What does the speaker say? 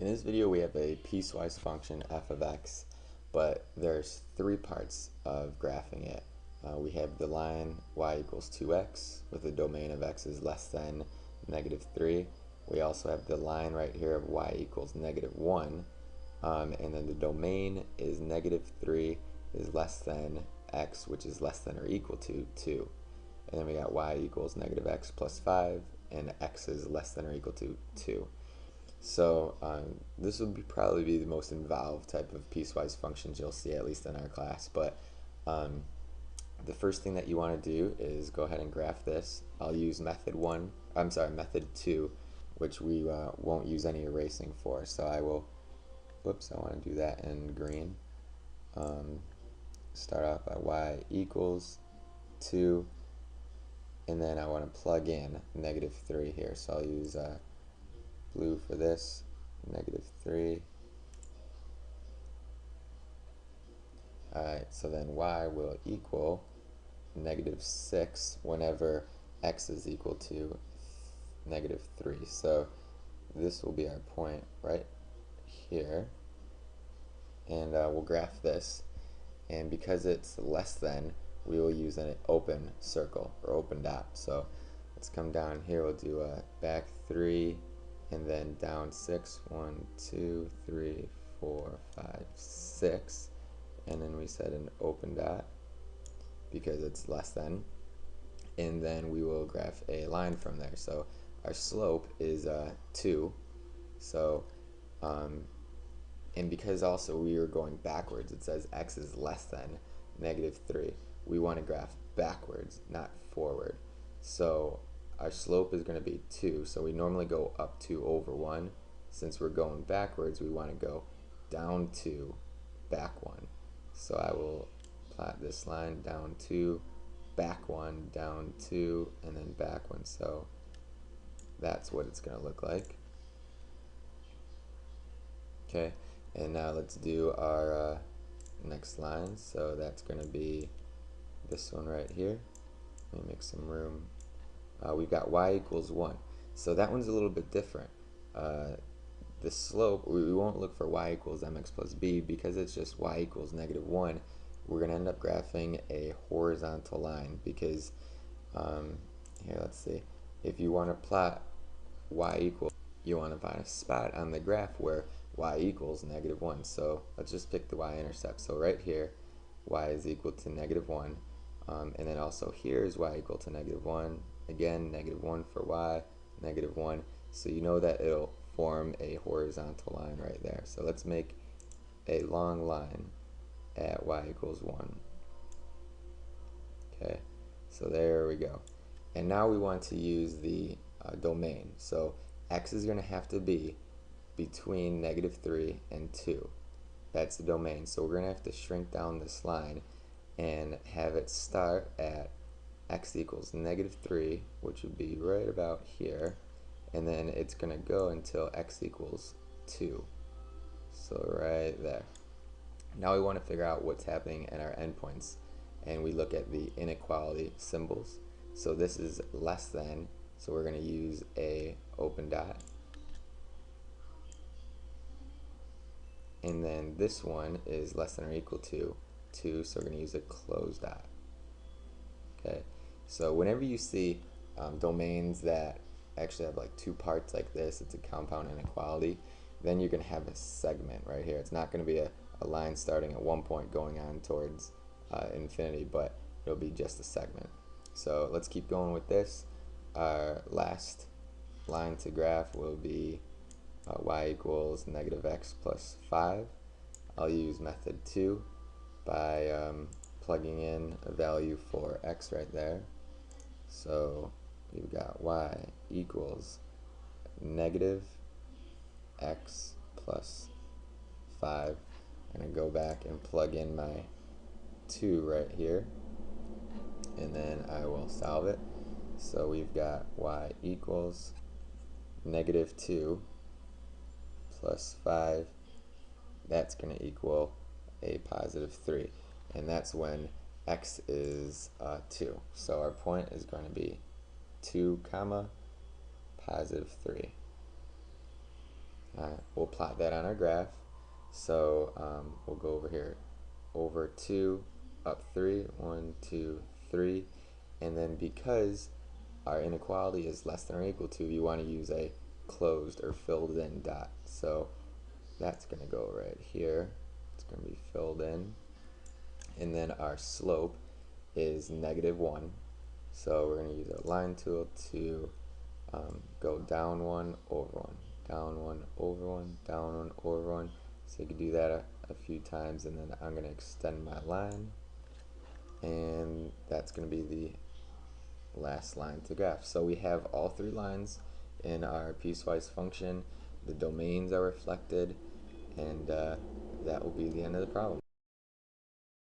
In this video we have a piecewise function f of x, but there's three parts of graphing it. We have the line y equals 2x with the domain of x is less than -3. We also have the line right here of y equals -1, and then the domain is -3 is less than x, which is less than or equal to 2. And then we got y equals -x plus 5, and x is less than or equal to 2. So this would probably be the most involved type of piecewise functions you'll see, at least in our class. But the first thing that you want to do is go ahead and graph this. I'll use method 2, which we won't use any erasing for. So I will, whoops, I want to do that in green. Start off by y equals 2, and then I want to plug in -3 here. So I'll use blue for this, -3. Alright, so then y will equal -6 whenever x is equal to -3. So this will be our point right here, and we'll graph this. And because it's less than, we will use an open circle or open dot. So let's come down here, we'll do a back 3 and then down 6, 1, 2, 3, 4, 5, 6, and then we set an open dot because it's less than, and then we will graph a line from there. So our slope is 2, so and because also we are going backwards, it says x is less than -3. We want to graph backwards, not forward. So our slope is going to be 2, so we normally go up 2 over 1. Since we're going backwards, we want to go down 2, back 1. So I will plot this line, down 2, back 1, down 2, and then back 1. So that's what it's going to look like. Okay, and now let's do our next line. So that's going to be this one right here. Let me make some room. We've got y equals 1. So that one's a little bit different. The slope, we won't look for y equals mx plus b because it's just y equals -1. We're going to end up graphing a horizontal line because, here, let's see. If you want to plot y equals, you want to find a spot on the graph where y equals -1. So let's just pick the y-intercept. So right here, y is equal to -1. And then also here is y equal to -1. Again, -1 for y, -1. So you know that it'll form a horizontal line right there. So let's make a long line at y equals 1. Okay, so there we go. And now we want to use the domain. So x is going to have to be between -3 and 2. That's the domain. So we're going to have to shrink down this line and have it start at x equals -3, which would be right about here, and then it's going to go until x equals 2. So right there. Now we want to figure out what's happening at our endpoints, and we look at the inequality symbols. So this is less than, so we're going to use a open dot. And then this one is less than or equal to 2, so we're going to use a closed dot. Okay, so whenever you see domains that actually have like two parts like this, it's a compound inequality, then you're going to have a segment right here. It's not going to be a line starting at one point going on towards infinity, but it'll be just a segment. So let's keep going with this. Our last line to graph will be y equals -x plus 5. I'll use method 2 by plugging in a value for x right there. So we've got y equals -x plus 5. I'm going to go back and plug in my 2 right here, and then I will solve it. So we've got y equals -2 plus 5. That's going to equal a +3, and that's when x is 2. So our point is going to be 2 comma +3. We'll plot that on our graph. So we'll go over here, over 2, up 3, 1, 2, 3, and then because our inequality is less than or equal to, you want to use a closed or filled in dot. So that's going to go right here. It's going to be filled in. And then our slope is -1. So we're going to use our line tool to go down 1, over 1, down 1, over 1, down 1, over 1. So you can do that a few times, and then I'm going to extend my line, and that's going to be the last line to graph. So we have all 3 lines in our piecewise function. The domains are reflected, and that will be the end of the problem.